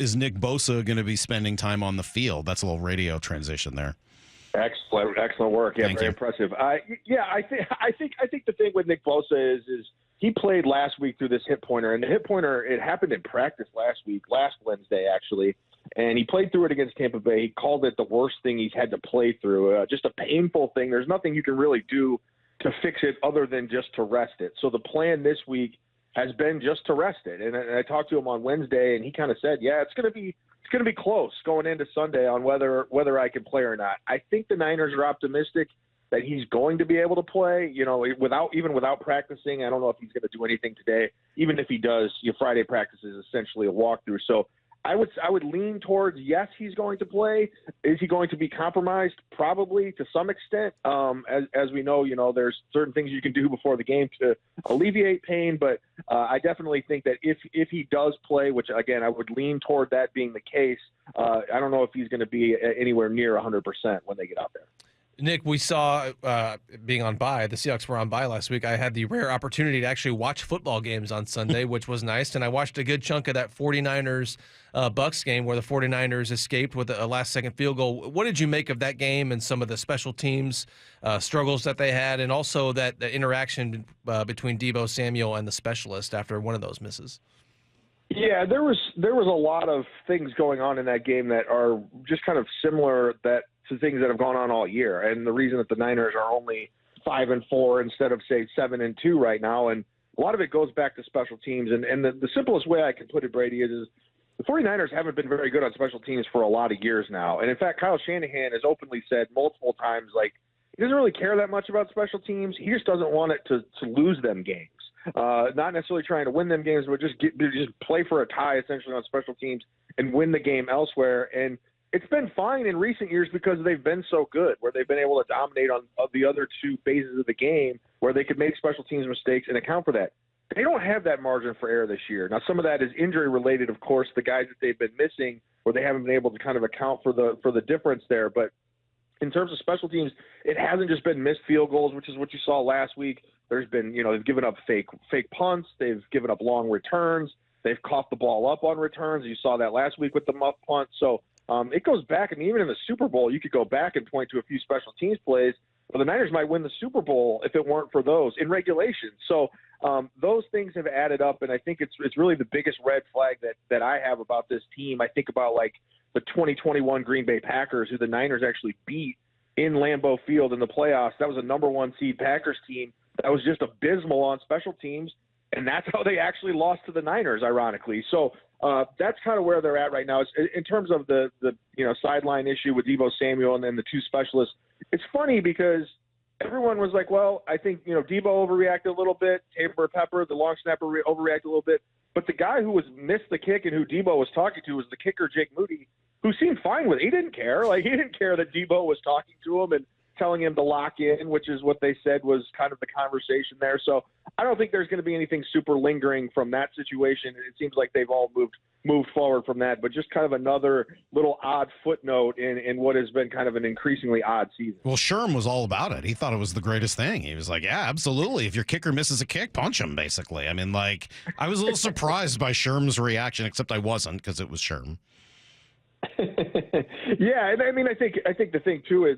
is Nick Bosa going to be spending time on the field? That's a little radio transition there. Excellent work. Yeah, very impressive. I think the thing with Nick Bosa is he played last week through this hip pointer, and the hip pointer, it happened in practice last Wednesday actually, and he played through it against Tampa Bay. He called it the worst thing he's had to play through, just a painful thing. There's nothing you can really do to fix it other than just to rest it. So the plan this week has been just to rest it. And I talked to him on Wednesday, and he kind of said, yeah, it's going to be close going into Sunday on whether I can play or not. I think the Niners are optimistic that he's going to be able to play, without practicing. I don't know if he's going to do anything today. Even if he does, Friday practice is essentially a walkthrough. So I would lean towards, yes, he's going to play. Is he going to be compromised? Probably to some extent. As we know, there's certain things you can do before the game to alleviate pain. But I definitely think that if he does play, which, again, I would lean toward that being the case, I don't know if he's going to be anywhere near 100% when they get out there. Nick, we saw being on bye, the Seahawks were on bye last week. I had the rare opportunity to actually watch football games on Sunday, which was nice. And I watched a good chunk of that 49ers Bucs game where the 49ers escaped with a last-second field goal. What did you make of that game and some of the special teams struggles that they had, and also that the interaction between Deebo Samuel and the specialist after one of those misses? Yeah, there was a lot of things going on in that game that are just kind of similar to things that have gone on all year. And the reason that the Niners are only 5-4 instead of, say, 7-2 right now, and a lot of it goes back to special teams. And the simplest way I can put it, Brady, is the 49ers haven't been very good on special teams for a lot of years now. And in fact, Kyle Shanahan has openly said multiple times, he doesn't really care that much about special teams. He just doesn't want it to lose them games. Not necessarily trying to win them games, but just play for a tie essentially on special teams and win the game elsewhere. And it's been fine in recent years because they've been so good, where they've been able to dominate on the other two phases of the game, where they could make special teams mistakes and account for that. They don't have that margin for error this year. Now, some of that is injury related, of course, the guys that they've been missing, where they haven't been able to kind of account for the difference there. But in terms of special teams, it hasn't just been missed field goals, which is what you saw last week. There's been, they've given up fake punts. They've given up long returns. They've coughed the ball up on returns. You saw that last week with the muff punt. So it goes back, and even in the Super Bowl, you could go back and point to a few special teams plays where the Niners might win the Super Bowl if it weren't for those in regulation. So those things have added up, and I think it's really the biggest red flag that I have about this team. I think about the 2021 Green Bay Packers, who the Niners actually beat in Lambeau Field in the playoffs. That was a number one seed Packers team that was just abysmal on special teams, and that's how they actually lost to the Niners, ironically. So that's kind of where they're at right now. In terms of the sideline issue with Deebo Samuel and then the two specialists, it's funny because everyone was like, well, I think, Deebo overreacted a little bit. Tabor Pepper, the long snapper, overreacted a little bit. But the guy who missed the kick and who Deebo was talking to was the kicker, Jake Moody, who seemed fine with it. He didn't care. He didn't care that Deebo was talking to him and telling him to lock in, which is what they said was kind of the conversation there. So I don't think there's going to be anything super lingering from that situation. It seems like they've all moved forward from that, but just kind of another little odd footnote in what has been kind of an increasingly odd season. Well, Sherm was all about it. He thought it was the greatest thing. He was like, yeah, absolutely. If your kicker misses a kick, punch him, basically. I mean, I was a little surprised by Sherm's reaction, except I wasn't, because it was Sherm. Yeah, and I mean, I think the thing too is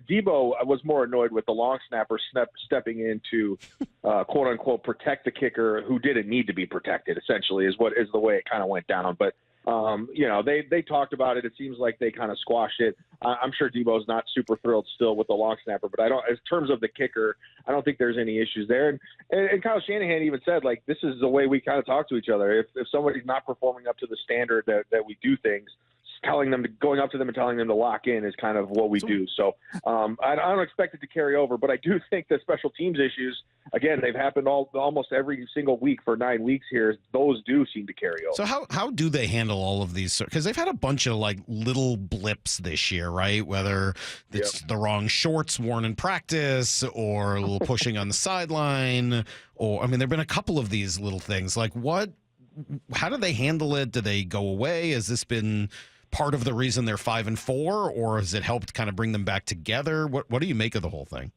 Deebo was more annoyed with the long snapper stepping in to quote unquote protect the kicker who didn't need to be protected. Essentially, is the way it kind of went down. But they talked about it. It seems like they kind of squashed it. I'm sure Deebo's not super thrilled still with the long snapper, but in terms of the kicker, I don't think there's any issues there. And Kyle Shanahan even said, this is the way we kind of talk to each other. If somebody's not performing up to the standard that we do things, going up to them and telling them to lock in is kind of what we do. So I don't expect it to carry over, but I do think the special teams issues, again, they've happened almost every single week for 9 weeks here. Those do seem to carry over. So how do they handle all of these? Because they've had a bunch of little blips this year, right? Whether it's the wrong shorts worn in practice or a little pushing on the sideline, or there have been a couple of these little things. How do they handle it? Do they go away? Has this been part of the reason they're 5-4, or has it helped kind of bring them back together? What do you make of the whole thing?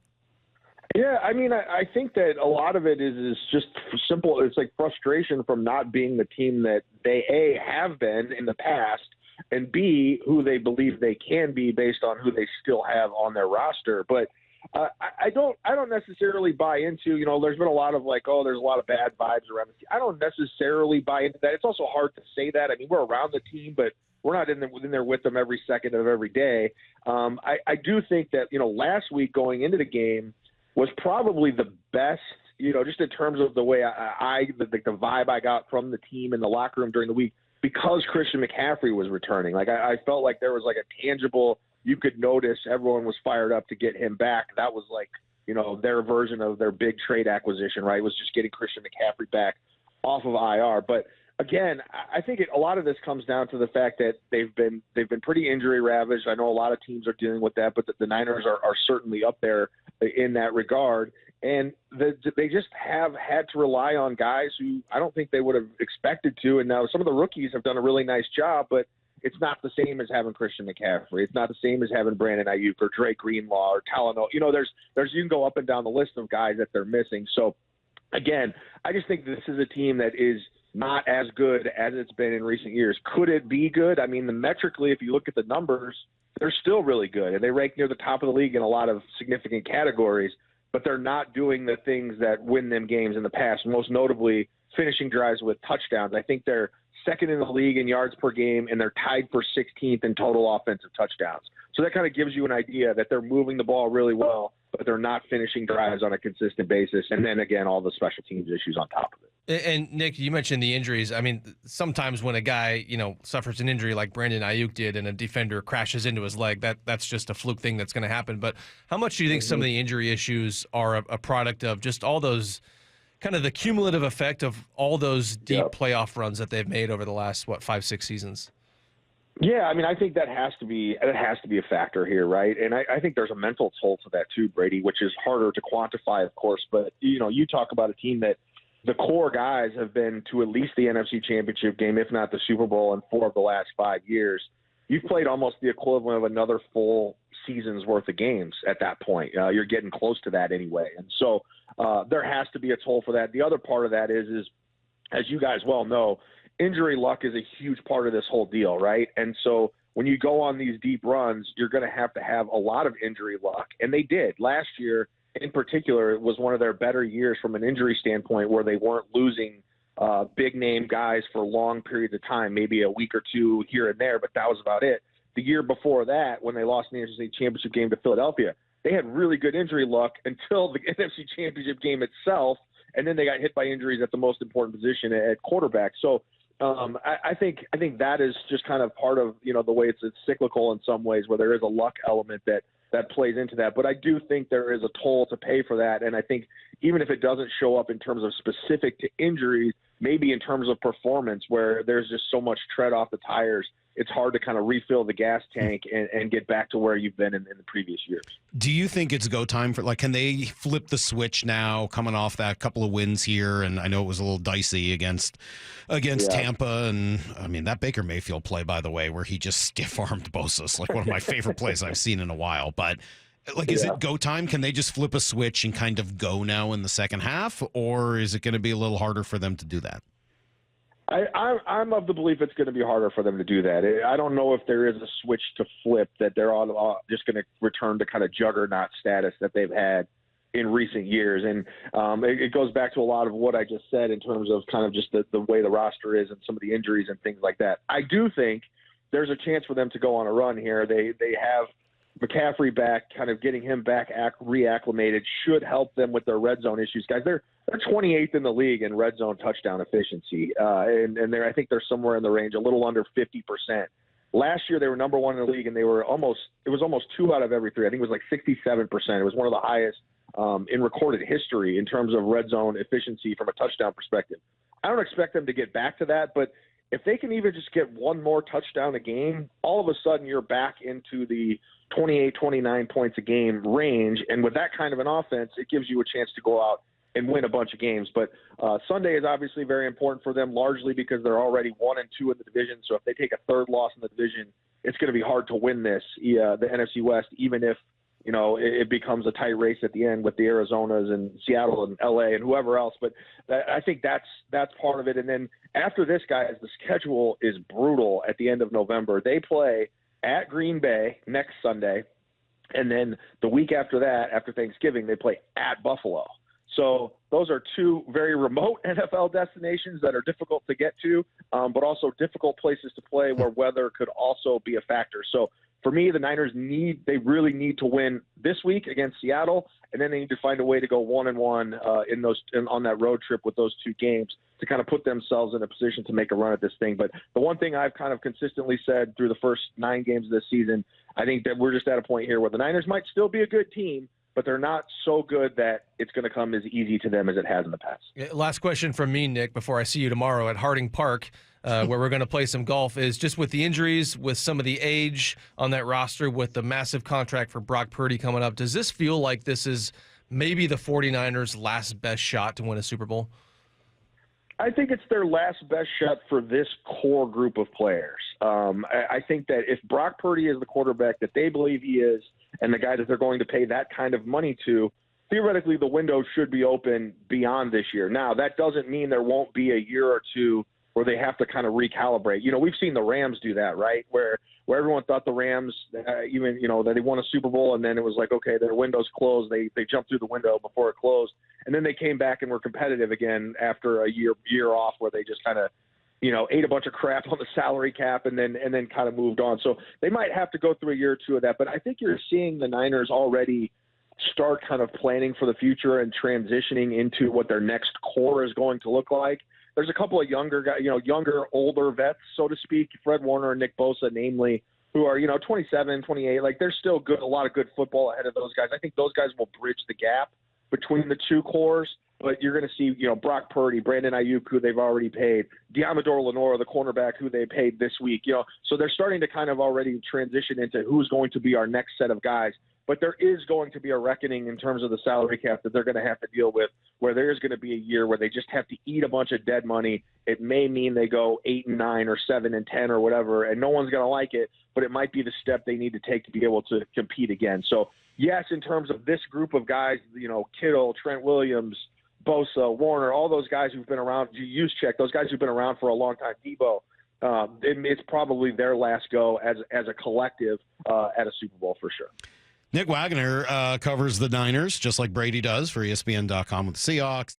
Yeah, I mean, I think that a lot of it is just simple. It's like frustration from not being the team that they, A, have been in the past, and B, who they believe they can be based on who they still have on their roster. But I don't necessarily buy into, there's been a lot of like, oh, there's a lot of bad vibes around the team. I don't necessarily buy into that. It's also hard to say that. I mean, we're around the team, but we're not in there with them every second of every day. I do think that, last week going into the game was probably the best, just in terms of the way the vibe I got from the team in the locker room during the week, because Christian McCaffrey was returning. Like I felt like there was like a tangible, you could notice everyone was fired up to get him back. That was like, their version of their big trade acquisition, right? Was just getting Christian McCaffrey back off of IR. But again, I think a lot of this comes down to the fact that they've been pretty injury ravaged. I know a lot of teams are dealing with that, but the Niners are certainly up there in that regard. And they just have had to rely on guys who I don't think they would have expected to. And now some of the rookies have done a really nice job, but it's not the same as having Christian McCaffrey. It's not the same as having Brandon Ayuk or Drake Greenlaw or Talanoa. There's you can go up and down the list of guys that they're missing. So again, I just think this is a team that is not as good as it's been in recent years. Could it be good? I mean, metrically, if you look at the numbers, they're still really good, and they rank near the top of the league in a lot of significant categories, but they're not doing the things that win them games in the past, most notably finishing drives with touchdowns. I think they're second in the league in yards per game, and they're tied for 16th in total offensive touchdowns. So that kind of gives you an idea that they're moving the ball really well, but they're not finishing drives on a consistent basis. And then, again, all the special teams issues on top of it. And Nick, you mentioned the injuries. I mean, sometimes when a guy, suffers an injury like Brandon Ayuk did and a defender crashes into his leg, that's just a fluke thing that's going to happen. But how much do you think some of the injury issues are a product of just all those kind of the cumulative effect of all those deep playoff runs that they've made over the last, 5-6 seasons? Yeah, I mean, I think that has to be a factor here, right? And I think there's a mental toll to that too, Brady, which is harder to quantify, of course. But, you talk about a team that the core guys have been to at least the NFC Championship game, if not the Super Bowl, in 4 of the last 5 years. You've played almost the equivalent of another full season's worth of games at that point. You're getting close to that anyway. And so there has to be a toll for that. The other part of that is, as you guys well know, injury luck is a huge part of this whole deal, right? And so when you go on these deep runs, you're going to have a lot of injury luck. And they did. Last year, in particular, it was one of their better years from an injury standpoint where they weren't losing big-name guys for long periods of time, maybe a week or two here and there, but that was about it. The year before that, when they lost the NFC Championship game to Philadelphia, they had really good injury luck until the NFC Championship game itself, and then they got hit by injuries at the most important position at quarterback. So I think that is just kind of part of the way it's cyclical in some ways, where there is a luck element that plays into that. But I do think there is a toll to pay for that, and I think even if it doesn't show up in terms of specific to injuries, maybe in terms of performance, where there's just so much tread off the tires, it's hard to kind of refill the gas tank and get back to where you've been in the previous years. Do you think it's go time for, can they flip the switch now coming off that couple of wins here? And I know it was a little dicey against Tampa. And I mean, that Baker Mayfield play, by the way, where he just stiff-armed Bosa, like one of my favorite plays I've seen in a while. But is it go time? Can they just flip a switch and kind of go now in the second half? Or is it going to be a little harder for them to do that? I'm of the belief it's going to be harder for them to do that. I don't know if there is a switch to flip, that they're all just going to return to kind of juggernaut status that they've had in recent years. And it goes back to a lot of what I just said in terms of kind of just the way the roster is and some of the injuries and things like that. I do think there's a chance for them to go on a run here. They have McCaffrey back, kind of getting him back reacclimated should help them with their red zone issues. Guys, they're 28th in the league in red zone touchdown efficiency, and I think they're somewhere in the range, a little under 50%. Last year they were number 1 in the league, and it was almost 2 out of every 3. I think it was like 67%. It was one of the highest in recorded history in terms of red zone efficiency from a touchdown perspective. I don't expect them to get back to that, but if they can even just get one more touchdown a game, all of a sudden you're back into the 28, 29 points a game range. And with that kind of an offense, it gives you a chance to go out and win a bunch of games. But Sunday is obviously very important for them, largely because they're already 1-2 in the division. So if they take a third loss in the division, it's going to be hard to win the NFC West, even if it becomes a tight race at the end with the Arizonas and Seattle and LA and whoever else. But I think that's part of it. And then after this, guys, the schedule is brutal at the end of November. They play at Green Bay next Sunday. And then the week after that, after Thanksgiving, they play at Buffalo. So those are two very remote NFL destinations that are difficult to get to, but also difficult places to play where weather could also be a factor. So for me, the Niners really need to win this week against Seattle, and then they need to find a way to go 1-1 on that road trip with those two games to kind of put themselves in a position to make a run at this thing. But the one thing I've kind of consistently said through the first 9 games of this season, I think that we're just at a point here where the Niners might still be a good team, but they're not so good that it's going to come as easy to them as it has in the past. Last question from me, Nick, before I see you tomorrow at Harding Park, where we're going to play some golf, is just with the injuries, with some of the age on that roster, with the massive contract for Brock Purdy coming up, does this feel like this is maybe the 49ers' last best shot to win a Super Bowl? I think it's their last best shot for this core group of players. I think that if Brock Purdy is the quarterback that they believe he is and the guy that they're going to pay that kind of money to, theoretically the window should be open beyond this year. Now, that doesn't mean there won't be a year or two where they have to kind of recalibrate. We've seen the Rams do that, right? Where everyone thought the Rams, that they won a Super Bowl, and then it was like, okay, their window's closed. They jumped through the window before it closed. And then they came back and were competitive again after a year off where they just kind of, ate a bunch of crap on the salary cap and then kind of moved on. So they might have to go through a year or two of that. But I think you're seeing the Niners already start kind of planning for the future and transitioning into what their next core is going to look like. There's a couple of younger guys, older vets, so to speak, Fred Warner and Nick Bosa, namely, who are, 27, 28. Like, there's still a lot of good football ahead of those guys. I think those guys will bridge the gap between the two cores. But you're going to see, Brock Purdy, Brandon Ayuk, who they've already paid, Diamador Lenore, the cornerback, who they paid this week. So they're starting to kind of already transition into who's going to be our next set of guys. But there is going to be a reckoning in terms of the salary cap that they're going to have to deal with, where there is going to be a year where they just have to eat a bunch of dead money. It may mean they go 8-9 or 7-10 or whatever, and no one's going to like it, but it might be the step they need to take to be able to compete again. So, yes, in terms of this group of guys, Kittle, Trent Williams, Bosa, Warner, all those guys who've been around, Juszczyk, those guys who've been around for a long time, Debo, it's probably their last go as a collective at a Super Bowl for sure. Nick Wagoner covers the Niners just like Brady does for ESPN.com with the Seahawks.